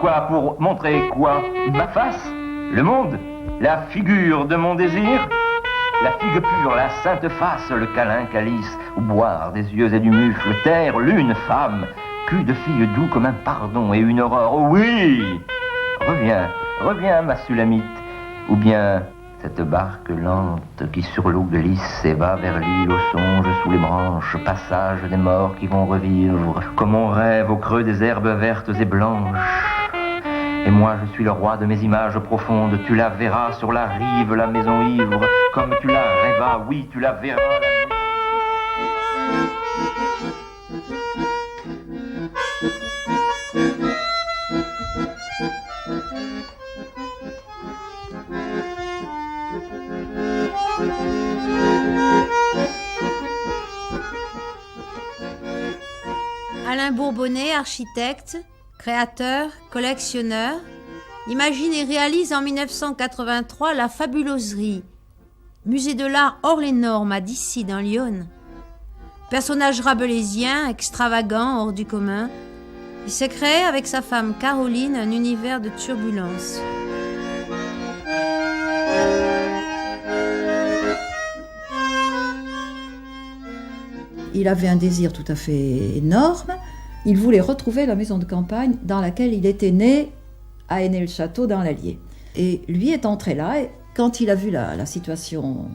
Quoi? Pour montrer quoi? Ma face? Le monde? La figure de mon désir? La figue pure, la sainte face, le câlin calice, où boire des yeux et du mufle, terre, lune, femme, cul de fille doux comme un pardon et une aurore. Oh oui! Reviens, reviens, ma Sulamite, ou bien cette barque lente qui sur l'eau glisse et va vers l'île au songe sous les branches, passage des morts qui vont revivre, comme on rêve au creux des herbes vertes et blanches. Et moi je suis le roi de mes images profondes, tu la verras sur la rive, la maison ivre, comme tu la rêvas, oui tu la verras. Alain Bourbonnais, architecte, créateur, collectionneur, imagine et réalise en 1983 la Fabuloserie, musée de l'art hors les normes à Dissy dans l'Yonne. Personnage rabelaisien, extravagant, hors du commun, il s'est créé avec sa femme Caroline un univers de turbulence. Il avait un désir tout à fait énorme. Il voulait retrouver la maison de campagne dans laquelle il était né à Aîné-le-Château dans l'Allier. Et lui est entré là, et quand il a vu la situation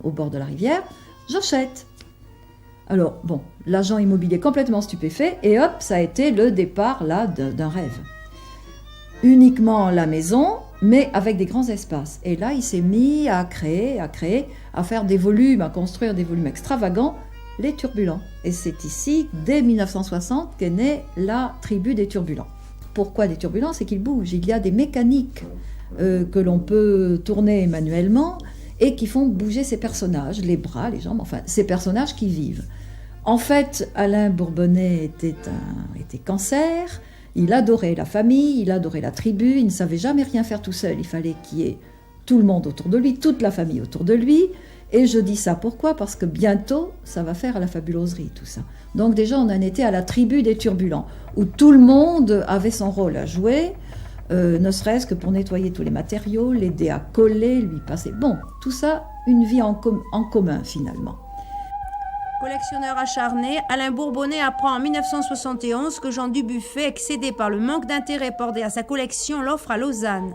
au bord de la rivière, j'achète. Alors, bon, l'agent immobilier complètement stupéfait, et hop, ça a été le départ là d'un rêve. Uniquement la maison, mais avec des grands espaces. Et là, il s'est mis à créer, à faire des volumes, à construire des volumes extravagants, les Turbulents. Et c'est ici, dès 1960, qu'est née la tribu des Turbulents. Pourquoi des Turbulents? C'est qu'ils bougent. Il y a des mécaniques que l'on peut tourner manuellement et qui font bouger ces personnages, les bras, les jambes, enfin, ces personnages qui vivent. En fait, Alain Bourbonnais était cancer, il adorait la famille, il adorait la tribu, il ne savait jamais rien faire tout seul, il fallait qu'il y ait tout le monde autour de lui, toute la famille autour de lui. Et je dis ça pourquoi? Parce que bientôt, ça va faire à la fabuloserie, tout ça. Donc déjà, on en était à la tribu des Turbulents, où tout le monde avait son rôle à jouer, ne serait-ce que pour nettoyer tous les matériaux, l'aider à coller, lui passer... Bon, tout ça, une vie en commun, finalement. Collectionneur acharné, Alain Bourbonnais apprend en 1971 que Jean Dubuffet, excédé par le manque d'intérêt porté à sa collection, l'offre à Lausanne.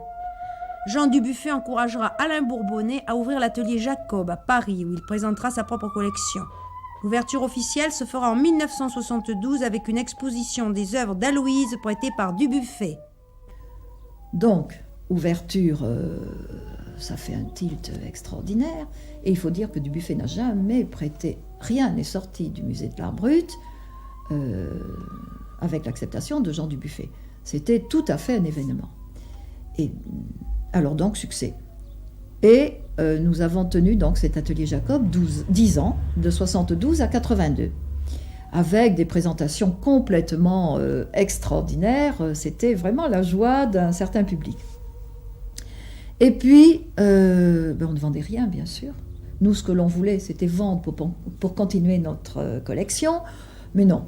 Jean Dubuffet encouragera Alain Bourbonnais à ouvrir l'atelier Jacob à Paris, où il présentera sa propre collection. L'ouverture officielle se fera en 1972 avec une exposition des œuvres d'Aloïse prêtées par Dubuffet. Donc, ouverture, ça fait un tilt extraordinaire. Et il faut dire que Dubuffet n'a jamais prêté, rien n'est sorti du musée de l'art brut avec l'acceptation de Jean Dubuffet. C'était tout à fait un événement. Et alors donc, succès. Et nous avons tenu donc cet atelier Jacob 10 ans, de 72 à 82, avec des présentations complètement extraordinaires. C'était vraiment la joie d'un certain public. Et puis, on ne vendait rien, bien sûr. Nous, ce que l'on voulait, c'était vendre pour continuer notre collection. Mais non,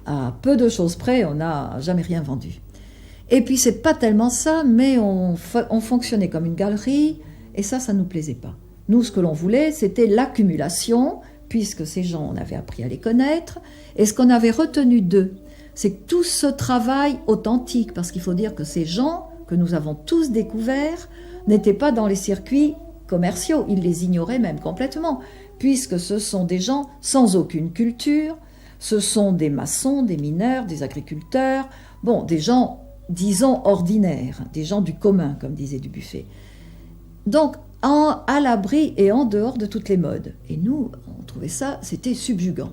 à peu de choses près, on n'a jamais rien vendu. Et puis, c'est pas tellement ça, mais on fonctionnait comme une galerie, et ça ne nous plaisait pas. Nous, ce que l'on voulait, c'était l'accumulation, puisque ces gens, on avait appris à les connaître, et ce qu'on avait retenu d'eux, c'est que tout ce travail authentique, parce qu'il faut dire que ces gens que nous avons tous découverts n'étaient pas dans les circuits commerciaux, ils les ignoraient même complètement, puisque ce sont des gens sans aucune culture, ce sont des maçons, des mineurs, des agriculteurs, bon, des gens disons ordinaires, des gens du commun, comme disait Dubuffet. Donc, à l'abri et en dehors de toutes les modes. Et nous, on trouvait ça, c'était subjugant.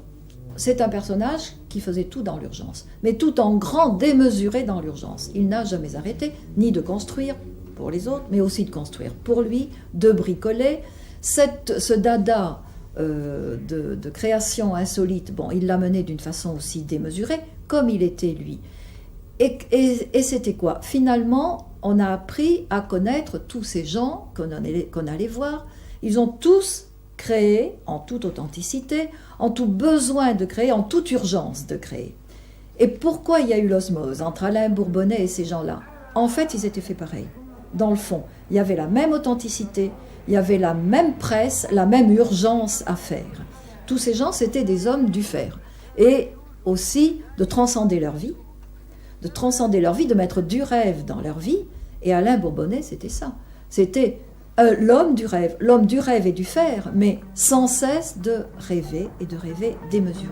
C'est un personnage qui faisait tout dans l'urgence, mais tout en grand, démesuré dans l'urgence. Il n'a jamais arrêté, ni de construire pour les autres, mais aussi de construire pour lui, de bricoler. Ce dada de création insolite, bon, il l'a mené d'une façon aussi démesurée, comme il était lui. Et c'était quoi? Finalement, on a appris à connaître tous ces gens qu'on allait voir. Ils ont tous créé en toute authenticité, en tout besoin de créer, en toute urgence de créer. Et pourquoi il y a eu l'osmose entre Alain Bourbonnais et ces gens-là? En fait, ils étaient faits pareil. Dans le fond, il y avait la même authenticité, il y avait la même presse, la même urgence à faire. Tous ces gens, c'était des hommes du fer. Et aussi de transcender leur vie, de mettre du rêve dans leur vie. Et Alain Bourbonnais, c'était ça. C'était l'homme du rêve et du fer, mais sans cesse de rêver et de rêver démesuré.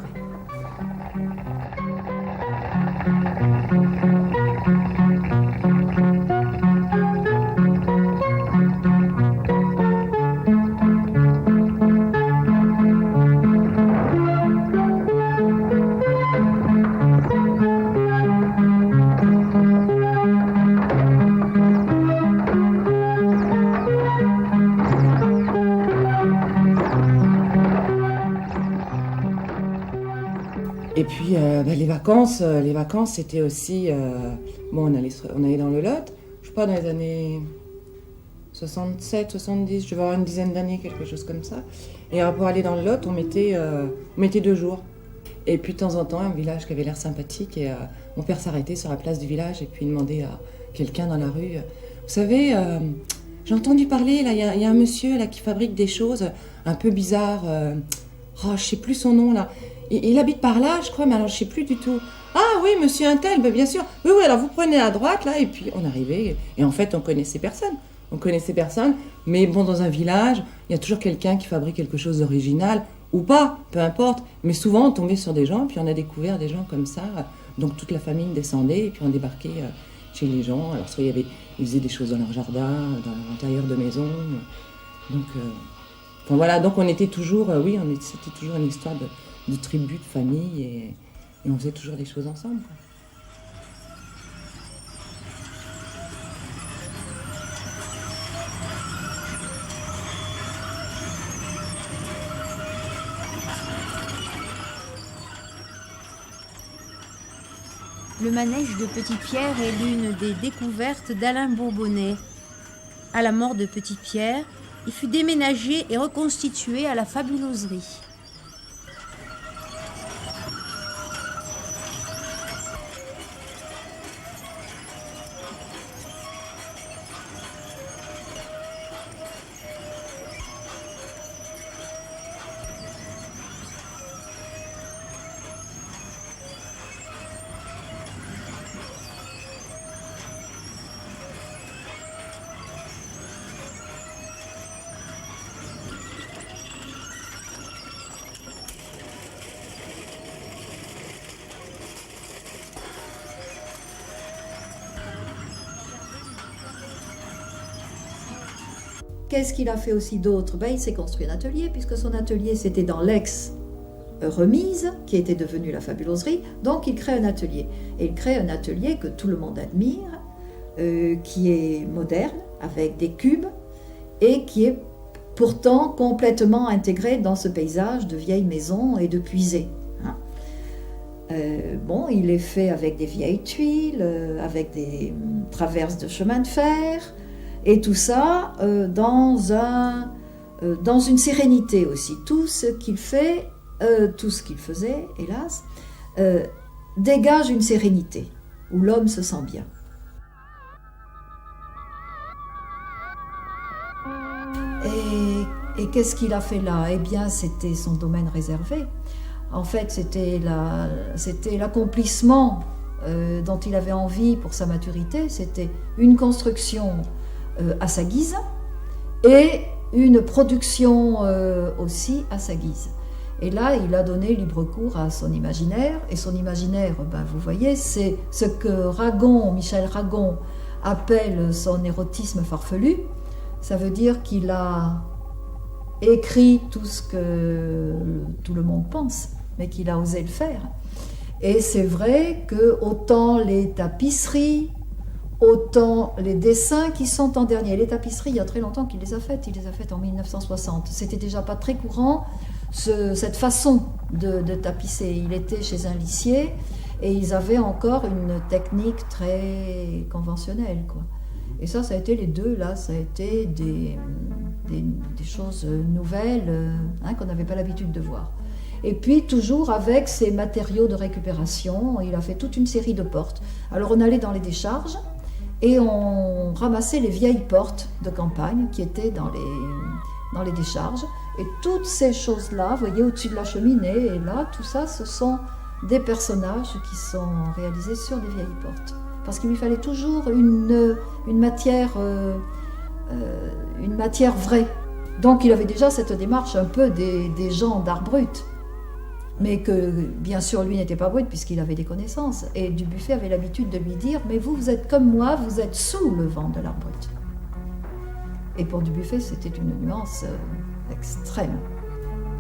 Et puis les vacances c'était aussi... on allait dans le Lot, je sais pas, dans les années 67, 70, je devais avoir une dizaine d'années, quelque chose comme ça. Et pour aller dans le Lot, on mettait 2 jours. Et puis de temps en temps, un village qui avait l'air sympathique, et mon père s'arrêtait sur la place du village et puis demandait à quelqu'un dans la rue, vous savez, j'ai entendu parler, là, il y a un monsieur là qui fabrique des choses un peu bizarres, je sais plus son nom là. Il habite par là, je crois, mais alors je sais plus du tout. Ah oui, monsieur Untel, bien sûr. Oui, alors vous prenez à droite, là, et puis on arrivait. Et en fait, on connaissait personne. Mais bon, dans un village, il y a toujours quelqu'un qui fabrique quelque chose d'original, ou pas, peu importe. Mais souvent, on tombait sur des gens, puis on a découvert des gens comme ça. Donc toute la famille descendait, et puis on débarquait chez les gens. Alors soit ils faisaient des choses dans leur jardin, dans l'intérieur de maison. Donc, voilà, donc on était toujours, c'était toujours une histoire de tribu, de famille, et on faisait toujours des choses ensemble, quoi. Le manège de Petite-Pierre est l'une des découvertes d'Alain Bourbonnais. À la mort de Petite-Pierre, il fut déménagé et reconstitué à la fabuloserie. Qu'est-ce qu'il a fait aussi d'autre? Il s'est construit un atelier, puisque son atelier c'était dans l'ex-remise, qui était devenue la fabuloserie. Donc il crée un atelier. Et il crée un atelier que tout le monde admire, qui est moderne, avec des cubes, et qui est pourtant complètement intégré dans ce paysage de vieilles maisons et de puisées. Il est fait avec des vieilles tuiles, avec des traverses de chemin de fer, et tout ça dans une sérénité aussi. Tout ce qu'il fait, tout ce qu'il faisait, hélas, dégage une sérénité, où l'homme se sent bien. Et qu'est-ce qu'il a fait là? Eh bien, c'était son domaine réservé. En fait, c'était l'accomplissement dont il avait envie pour sa maturité. C'était une construction à sa guise et une production aussi à sa guise. Et là, il a donné libre cours à son imaginaire. Et son imaginaire, vous voyez, c'est ce que Michel Ragon appelle son érotisme farfelu. Ça veut dire qu'il a écrit tout ce que tout le monde pense, mais qu'il a osé le faire. Et c'est vrai que autant les tapisseries, autant les dessins qui sont en dernier. Les tapisseries, il y a très longtemps qu'il les a faites. Il les a faites en 1960. C'était déjà pas très courant, cette façon de tapisser. Il était chez un lissier et ils avaient encore une technique très conventionnelle, quoi. Et ça a été les deux, là, ça a été des choses nouvelles qu'on n'avait pas l'habitude de voir. Et puis toujours avec ses matériaux de récupération, il a fait toute une série de portes. Alors on allait dans les décharges et on ramassait les vieilles portes de campagne qui étaient dans les décharges. Et toutes ces choses-là, vous voyez, au-dessus de la cheminée, et là, tout ça, ce sont des personnages qui sont réalisés sur des vieilles portes. Parce qu'il lui fallait toujours une matière vraie. Donc il avait déjà cette démarche un peu des gens d'art brut. Mais que, bien sûr, lui n'était pas brut puisqu'il avait des connaissances. Et Dubuffet avait l'habitude de lui dire « Mais vous êtes comme moi, vous êtes sous le vent de l'art brut. » Et pour Dubuffet, c'était une nuance extrême.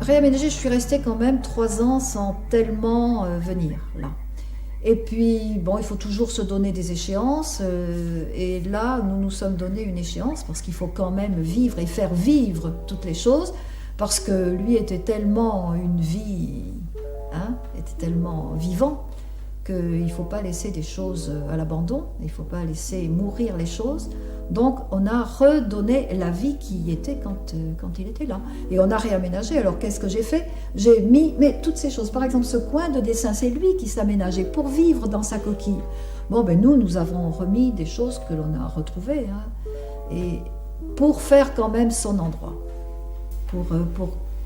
Réaménagé, je suis restée quand même 3 ans sans tellement venir là. Et puis, bon, il faut toujours se donner des échéances. Et là, nous nous sommes donné une échéance parce qu'il faut quand même vivre et faire vivre toutes les choses. Parce que lui était tellement une vie, était tellement vivant qu'il ne faut pas laisser des choses à l'abandon, il ne faut pas laisser mourir les choses. Donc on a redonné la vie qui y était quand il était là. Et on a réaménagé. Alors qu'est-ce que j'ai fait? J'ai mis toutes ces choses. Par exemple, ce coin de dessin, c'est lui qui s'aménageait pour vivre dans sa coquille. Bon, nous avons remis des choses que l'on a retrouvées. Et pour faire quand même son endroit.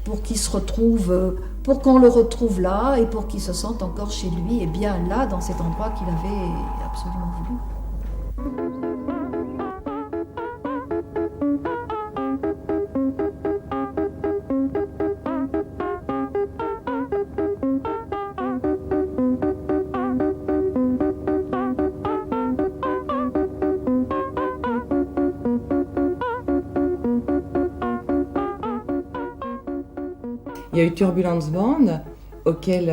Pour qu'il se retrouve, pour qu'on le retrouve là et pour qu'il se sente encore chez lui et bien là dans cet endroit qu'il avait absolument voulu. Il y a eu Turbulence Band, auquel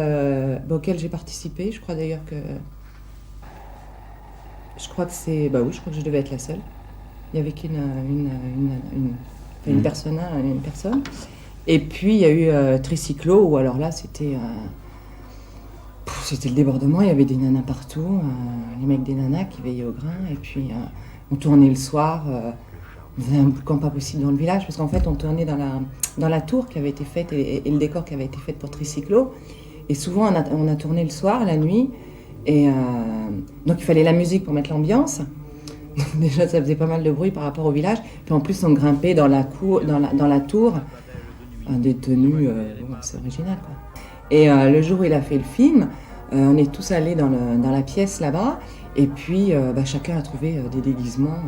j'ai participé. Je crois d'ailleurs que... Je crois que je devais être la seule. Il n'y avait qu'une personne. Et puis il y a eu Tricyclo, où alors là c'était le débordement. Il y avait des nanas partout, les mecs des nanas qui veillaient au grain. Et puis on tournait le soir. On faisait un boucan pas possible dans le village, parce qu'en fait, on tournait dans la tour qui avait été faite et le décor qui avait été fait pour Tricyclo. Et souvent, on a tourné le soir, la nuit. Et donc, il fallait la musique pour mettre l'ambiance. Donc, déjà, ça faisait pas mal de bruit par rapport au village. Puis en plus, on grimpait dans la tour, des tenues assez originales, quoi. Et le jour où il a fait le film, on est tous allés dans la pièce là-bas. Et puis, chacun a trouvé des déguisements...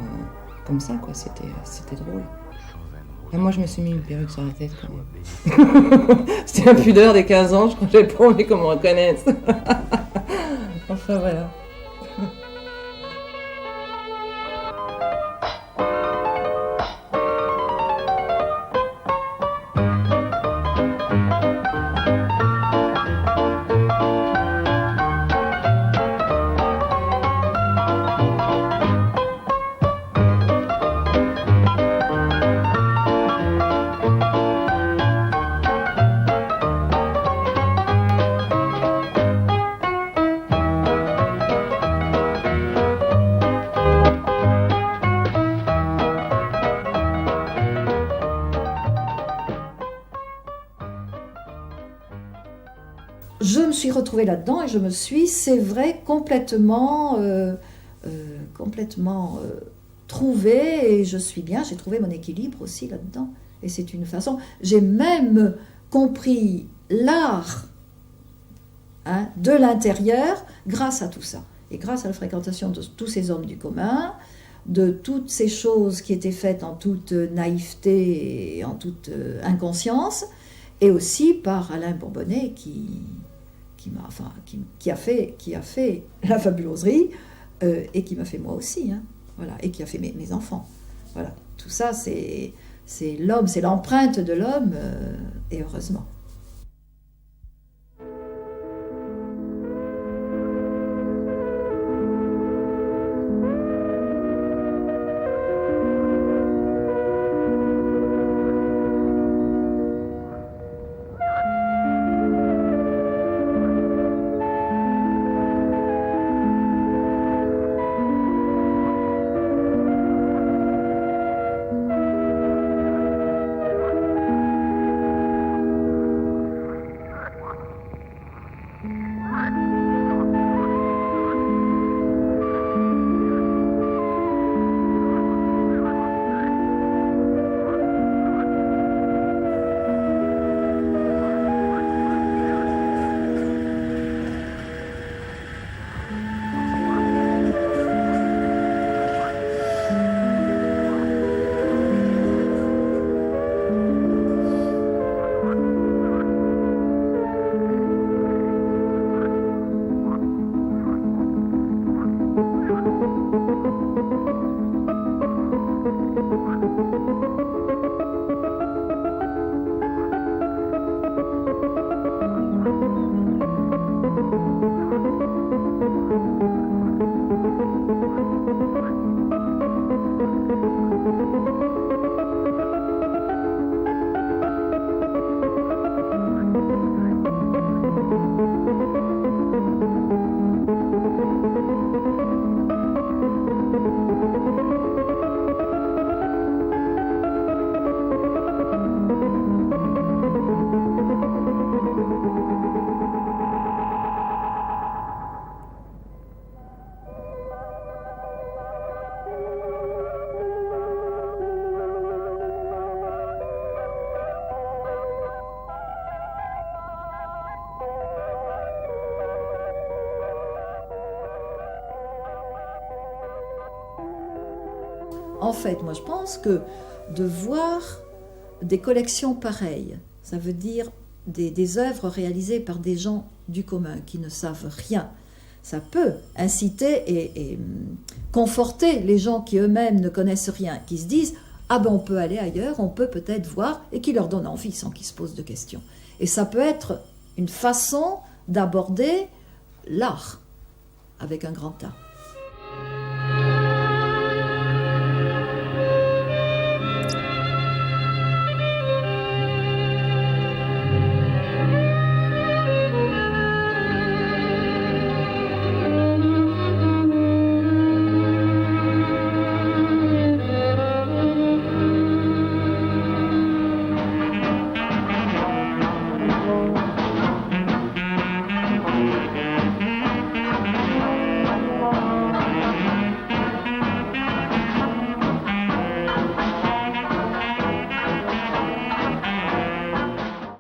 comme ça, quoi, c'était drôle. Et moi, je me suis mis une perruque sur la tête, quand même. C'était la pudeur des 15 ans, je crois que j'avais pas envie qu'on me reconnaisse. Enfin, voilà. Je me suis retrouvée là-dedans et je me suis, c'est vrai, complètement trouvée et je suis bien, j'ai trouvé mon équilibre aussi là-dedans. Et c'est une façon, j'ai même compris l'art de l'intérieur grâce à tout ça. Et grâce à la fréquentation de tous ces hommes du commun, de toutes ces choses qui étaient faites en toute naïveté et en toute inconscience, et aussi par Alain Bourbonnais qui a fait la fabuloserie et qui m'a fait moi aussi, voilà, et qui a fait mes enfants. Voilà, tout ça c'est l'homme, c'est l'empreinte de l'homme, et heureusement. en fait, moi je pense que de voir des collections pareilles, ça veut dire des œuvres réalisées par des gens du commun qui ne savent rien, ça peut inciter et conforter les gens qui eux-mêmes ne connaissent rien, qui se disent « Ah ben on peut aller ailleurs, on peut peut-être voir », et qui leur donne envie sans qu'ils se posent de questions. Et ça peut être une façon d'aborder l'art avec un grand A.